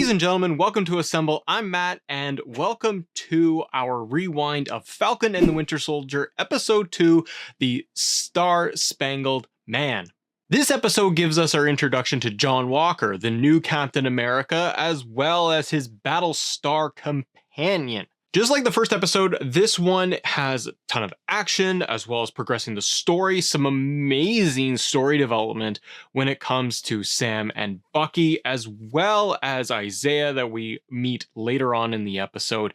Ladies and gentlemen, welcome to Assemble. I'm Matt, and welcome to our rewind of Falcon and the Winter Soldier, Episode 2, The Star-Spangled Man. This episode gives us our introduction to John Walker, the new Captain America, as well as his Battlestar companion. Just like the first episode, this one has a ton of action, as well as progressing the story, some amazing story development when it comes to Sam and Bucky, as well as Isaiah that we meet later on in the episode.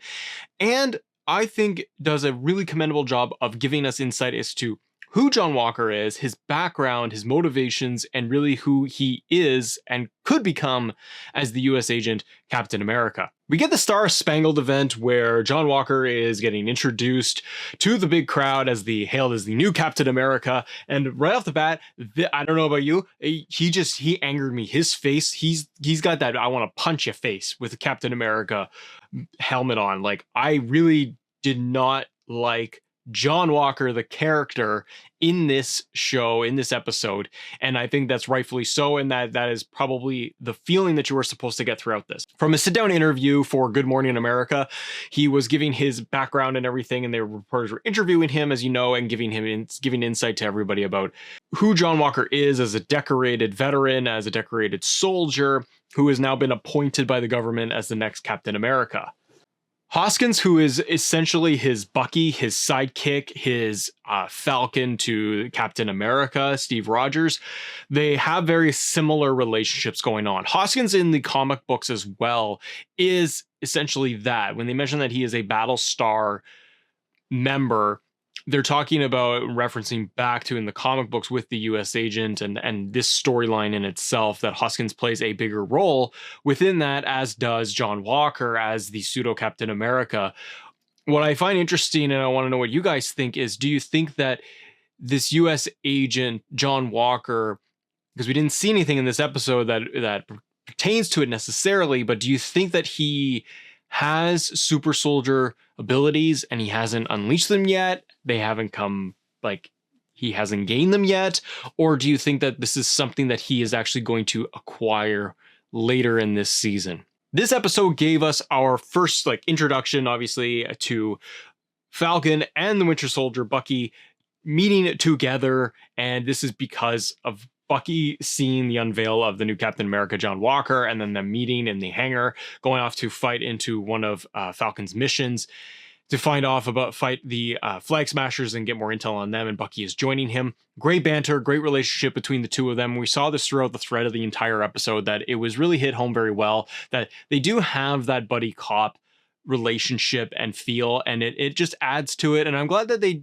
And I think does a really commendable job of giving us insight as to who John Walker is, his background, his motivations, and really who he is and could become as the US agent Captain America. We get the Star-Spangled event where John Walker is getting introduced to the big crowd as hailed as the new Captain America. And right off the bat, I don't know about you, he angered me. His face, he's got that I want to punch your face with the Captain America helmet on. Like, I really did not like John Walker, the character in this show, in this episode. And I think that's rightfully so. And that is probably the feeling that you were supposed to get throughout this. From a sit-down interview for Good Morning America, he was giving his background and everything. And the reporters were interviewing him, as you know, and giving insight to everybody about who John Walker is as a decorated veteran, as a decorated soldier, who has now been appointed by the government as the next Captain America. Hoskins, who is essentially his Bucky, his sidekick, his Falcon to Captain America, Steve Rogers, they have very similar relationships going on. Hoskins in the comic books as well is essentially that. When they mention that he is a Battlestar member, they're talking about referencing back to in the comic books with the US agent and this storyline in itself, that Hoskins plays a bigger role within that, as does John Walker as the pseudo Captain America. What I find interesting, and I want to know what you guys think, is do you think that this US agent, John Walker, because we didn't see anything in this episode that pertains to it necessarily, but do you think that he has super soldier abilities and he hasn't unleashed them yet? They haven't come, like, he hasn't gained them yet? Or do you think that this is something that he is actually going to acquire later in this season? This episode gave us our first introduction, obviously, to Falcon and the Winter Soldier, Bucky, meeting together. And this is because of Bucky seeing the unveil of the new Captain America, John Walker, and then them meeting in the hangar, going off to fight into one of Falcon's missions to fight the Flag Smashers and get more intel on them, and Bucky is joining him. Great banter, great relationship between the two of them. We saw this throughout the thread of the entire episode, that it was really hit home very well, that they do have that buddy cop relationship and feel, and it just adds to it. And I'm glad that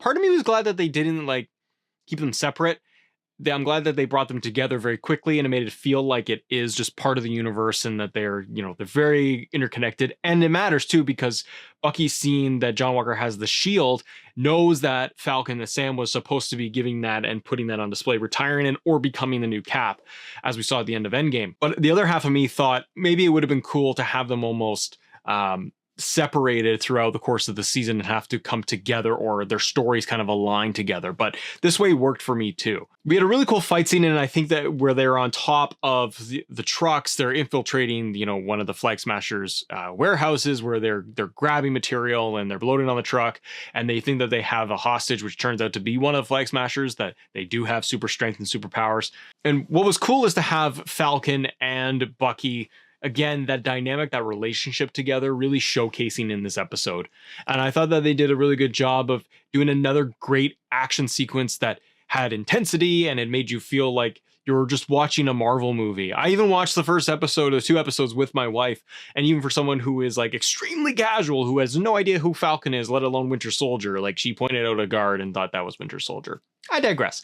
part of me was glad that they didn't keep them separate. I'm glad that they brought them together very quickly, and it made it feel like it is just part of the universe, and that they're very interconnected. And it matters too, because Bucky, seeing that John Walker has the shield, knows that Falcon and Sam was supposed to be giving that and putting that on display, retiring it or becoming the new Cap, as we saw at the end of Endgame. But the other half of me thought maybe it would have been cool to have them almost separated throughout the course of the season and have to come together, or their stories kind of align together. But this way worked for me too. We had a really cool fight scene, and I think that where they're on top of the trucks, they're infiltrating one of the Flag Smashers warehouses, where they're grabbing material and they're loading on the truck, and they think that they have a hostage, which turns out to be one of Flag Smashers, that they do have super strength and superpowers. And what was cool is to have Falcon and Bucky, again, that dynamic, that relationship together, really showcasing in this episode. And I thought that they did a really good job of doing another great action sequence that had intensity, and it made you feel like you were just watching a Marvel movie. I even watched the first episode or 2 episodes with my wife, and even for someone who is extremely casual, who has no idea who Falcon is, let alone Winter Soldier, she pointed out a guard and thought that was Winter Soldier. I digress.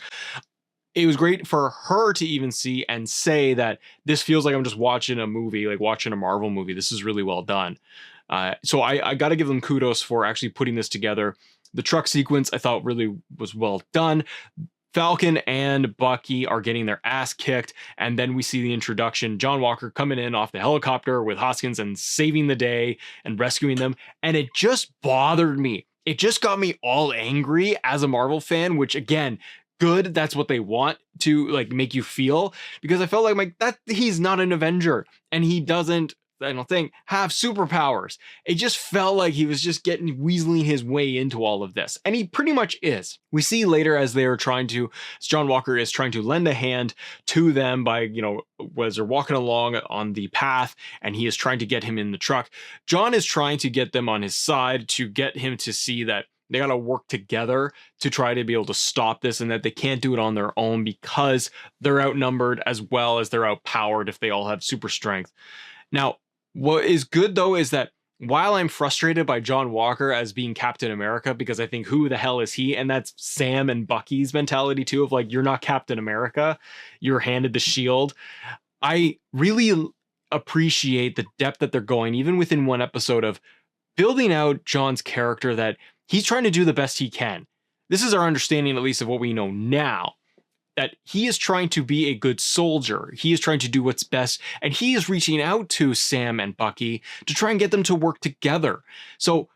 It was great for her to even see and say that this feels like I'm just watching a movie, watching a Marvel movie. This is really well done. So I got to give them kudos for actually putting this together. The truck sequence I thought really was well done. Falcon and Bucky are getting their ass kicked, and then we see the introduction, John Walker coming in off the helicopter with Hoskins and saving the day and rescuing them. And it just bothered me. It just got me all angry as a Marvel fan, which again good that's what they want to like make you feel, because I felt like that he's not an Avenger and he doesn't, I don't think, have superpowers. It just felt like he was just getting weaseling his way into all of this, and he pretty much is. We see later as John Walker is trying to lend a hand to them by, as they're walking along on the path, and he is trying to get him in the truck. John is trying to get them on his side to get him to see that they got to work together to try to be able to stop this, and that they can't do it on their own because they're outnumbered as well as they're outpowered if they all have super strength. Now, what is good though is that while I'm frustrated by John Walker as being Captain America, because I think who the hell is he? And that's Sam and Bucky's mentality too, of like, you're not Captain America, you're handed the shield. I really appreciate the depth that they're going, even within one episode, of building out John's character, that he's trying to do the best he can. This is our understanding, at least, of what we know now, that he is trying to be a good soldier. He is trying to do what's best, and he is reaching out to Sam and Bucky to try and get them to work together. So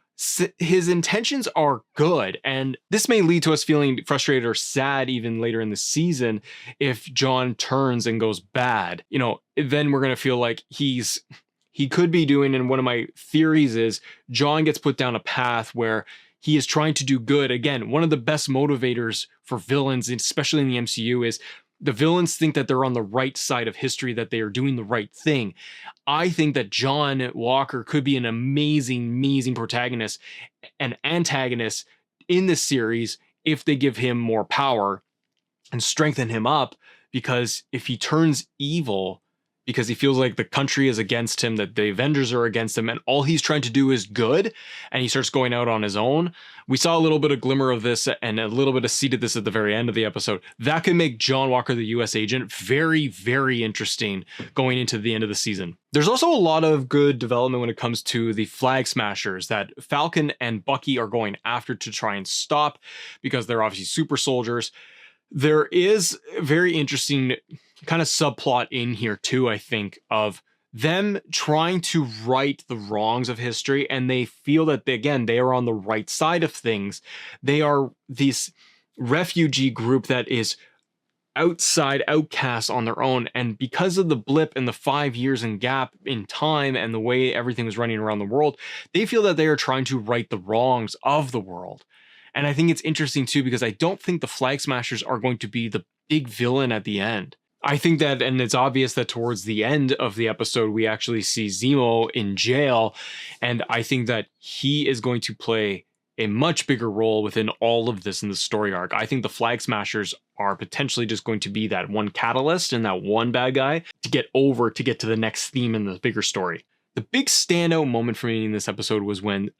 his intentions are good, and this may lead to us feeling frustrated or sad even later in the season if John turns and goes bad. Then we're going to feel like he could be doing, and one of my theories is John gets put down a path where he is trying to do good. Again, one of the best motivators for villains, especially in the MCU, is the villains think that they're on the right side of history, that they are doing the right thing. I think that John Walker could be an amazing, amazing protagonist and antagonist in this series if they give him more power and strengthen him up, because if he turns evil because he feels like the country is against him, that the Avengers are against him, and all he's trying to do is good, and he starts going out on his own. We saw a little bit of glimmer of this and a little bit of seed of this at the very end of the episode. That could make John Walker, the US agent, very, very interesting going into the end of the season. There's also a lot of good development when it comes to the Flag Smashers that Falcon and Bucky are going after to try and stop, because they're obviously super soldiers. There is a very interesting kind of subplot in here too, I think, of them trying to right the wrongs of history, and they feel that they are on the right side of things. They are this refugee group that is outside, outcasts on their own, and because of the blip and the 5 years and gap in time and the way everything was running around the world, they feel that they are trying to right the wrongs of the world. And I think it's interesting too, because I don't think the Flag Smashers are going to be the big villain at the end. I think that, and it's obvious that towards the end of the episode, we actually see Zemo in jail, and I think that he is going to play a much bigger role within all of this in the story arc. I think the Flag Smashers are potentially just going to be that one catalyst and that one bad guy to get to the next theme in the bigger story. The big standout moment for me in this episode was when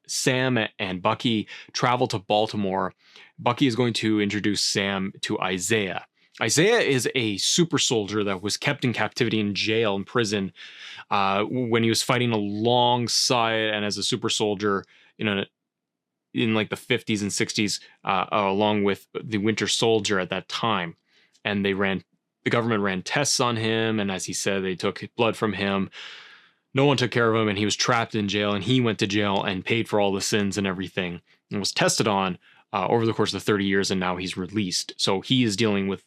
Sam and Bucky travel to Baltimore. Bucky is going to introduce Sam to Isaiah. Isaiah is a super soldier that was kept in captivity in jail, in prison, when he was fighting alongside and as a super soldier in like the 50s and 60s, along with the Winter Soldier at that time. And the government ran tests on him, and as he said, they took blood from him. No one took care of him, and he was trapped in jail, and he went to jail and paid for all the sins and everything, and was tested on over the course of 30 years, and now he's released. So he is dealing with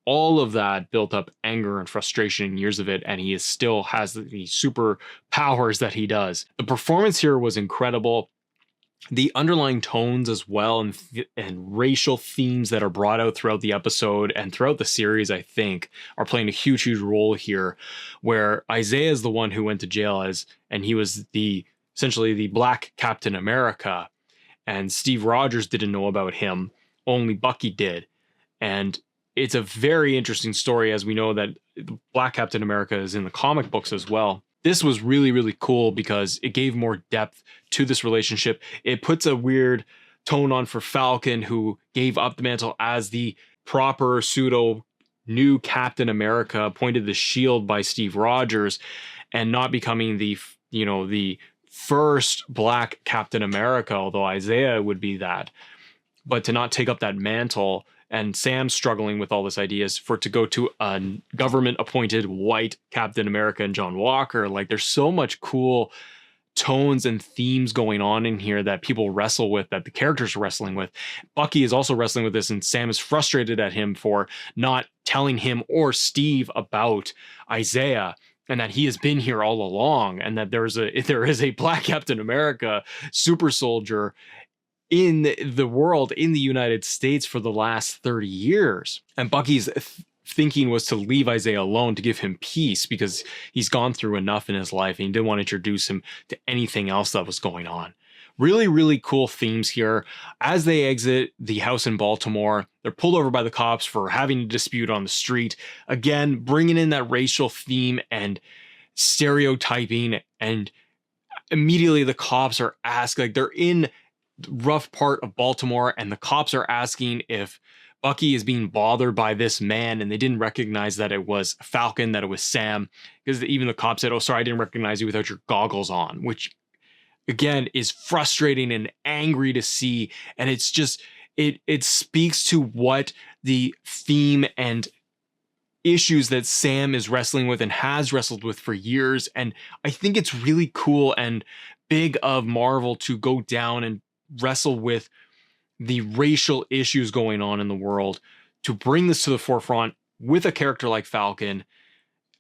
all of that built up anger and frustration and years of it, and he still has the super powers that he does. The performance here was incredible. The underlying tones as well, and racial themes that are brought out throughout the episode and throughout the series, I think, are playing a huge, huge role here, where Isaiah is the one who went to jail and he was essentially the Black Captain America, and Steve Rogers didn't know about him, only Bucky did. And it's a very interesting story, as we know that the Black Captain America is in the comic books as well. This was really, really cool because it gave more depth to this relationship. It puts a weird tone on for Falcon, who gave up the mantle as the proper pseudo new Captain America, appointed the shield by Steve Rogers, and not becoming the first Black Captain America, although Isaiah would be that. But to not take up that mantle, and Sam struggling with all this ideas for it to go to a government appointed white Captain America and John Walker. Like, there's so much cool tones and themes going on in here that people wrestle with, that the characters are wrestling with. Bucky is also wrestling with this, and Sam is frustrated at him for not telling him or Steve about Isaiah, and that he has been here all along, and that there is a Black Captain America super soldier in the world, in the United States, for the last 30 years. And Bucky's thinking was to leave Isaiah alone, to give him peace, because he's gone through enough in his life and he didn't want to introduce him to anything else that was going on. Really, really cool themes here. As they exit the house in Baltimore, they're pulled over by the cops for having a dispute on the street. Again, bringing in that racial theme and stereotyping, and immediately the cops are asked, like, they're in the rough part of Baltimore, and the cops are asking if Bucky is being bothered by this man, and they didn't recognize that it was Falcon, that it was Sam, because even the cop said, "Oh, sorry, I didn't recognize you without your goggles on," which again is frustrating and angry to see. And it's just, it speaks to what the theme and issues that Sam is wrestling with and has wrestled with for years. And I think it's really cool and big of Marvel to go down and wrestle with the racial issues going on in the world, to bring this to the forefront with a character like Falcon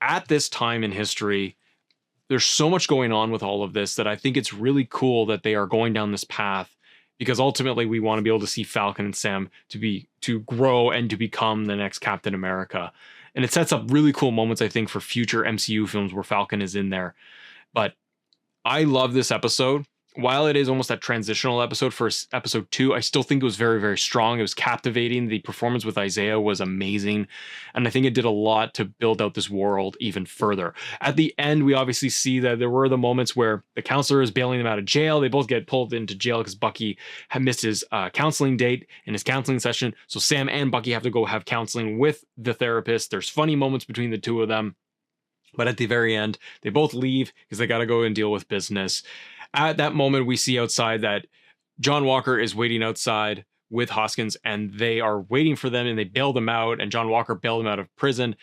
at this time in history. There's so much going on with all of this that I think it's really cool that they are going down this path, because ultimately we want to be able to see Falcon and Sam to grow and to become the next Captain America. And it sets up really cool moments, I think, for future MCU films where Falcon is in there. But I love this episode. While it is almost that transitional episode for episode 2, I still think it was very, very strong. It was captivating. The performance with Isaiah was amazing. And I think it did a lot to build out this world even further. At the end, we obviously see that there were the moments where the counselor is bailing them out of jail. They both get pulled into jail because Bucky had missed his counseling date in his counseling session. So Sam and Bucky have to go have counseling with the therapist. There's funny moments between the two of them. But at the very end, they both leave because they got to go and deal with business. At that moment, we see outside that John Walker is waiting outside with Hoskins, and they are waiting for them, and they bail them out, and John Walker bailed them out of prison.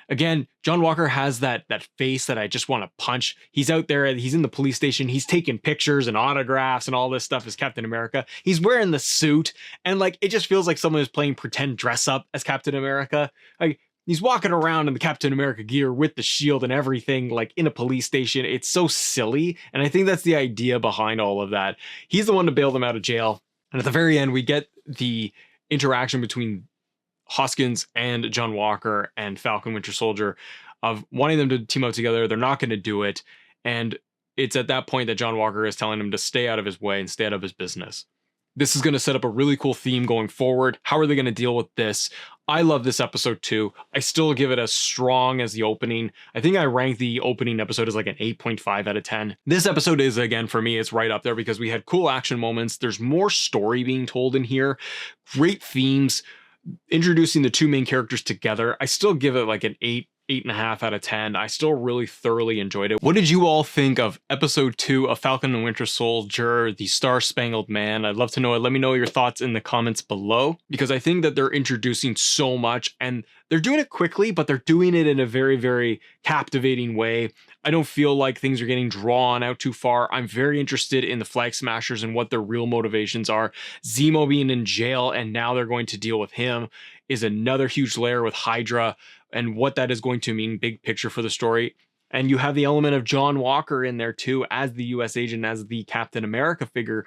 Again, John Walker has that face that I just want to punch. He's out there, he's in the police station, he's taking pictures and autographs and all this stuff as Captain America. He's wearing the suit, and like, it just feels like someone is playing pretend dress up as Captain America. Like, he's walking around in the Captain America gear with the shield and everything, like in a police station. It's so silly. And I think that's the idea behind all of that. He's the one to bail them out of jail. And at the very end, we get the interaction between Hoskins and John Walker and Falcon Winter Soldier of wanting them to team up together. They're not going to do it. And it's at that point that John Walker is telling him to stay out of his way and stay out of his business. This is going to set up a really cool theme going forward. How are they going to deal with this? I love this episode too. I still give it as strong as the opening. I think I ranked the opening episode as like an 8.5 out of 10. This episode is, again, for me, it's right up there because we had cool action moments. There's more story being told in here. Great themes. Introducing the two main characters together. I still give it like an 8.5 out of 10. I still really thoroughly enjoyed it. What did you all think of episode 2 of Falcon and Winter Soldier, the Star-Spangled Man? I'd love to know it. Let me know your thoughts in the comments below, because I think that they're introducing so much and they're doing it quickly, but they're doing it in a very, very captivating way. I don't feel like things are getting drawn out too far. I'm very interested in the Flag Smashers and what their real motivations are. Zemo being in jail and now they're going to deal with him is another huge layer with Hydra and what that is going to mean big picture for the story. And you have the element of John Walker in there too as the US agent, as the Captain America figure.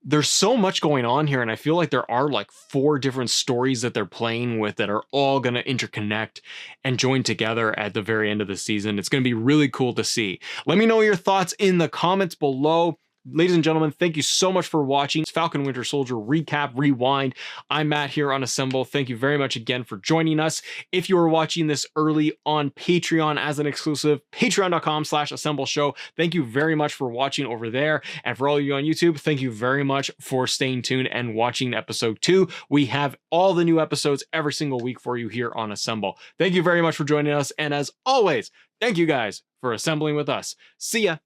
There's so much going on here, and I feel like there are like 4 different stories that they're playing with that are all going to interconnect and join together at the very end of the season. It's going to be really cool to see. Let me know your thoughts in the comments below. Ladies and gentlemen, thank you so much for watching Falcon Winter Soldier Recap Rewind. I'm Matt here on Assemble. Thank you very much again for joining us. If you are watching this early on Patreon as an exclusive, patreon.com/assemble show. Thank you very much for watching over there. And for all of you on YouTube, thank you very much for staying tuned and watching episode 2. We have all the new episodes every single week for you here on Assemble. Thank you very much for joining us. And as always, thank you guys for assembling with us. See ya.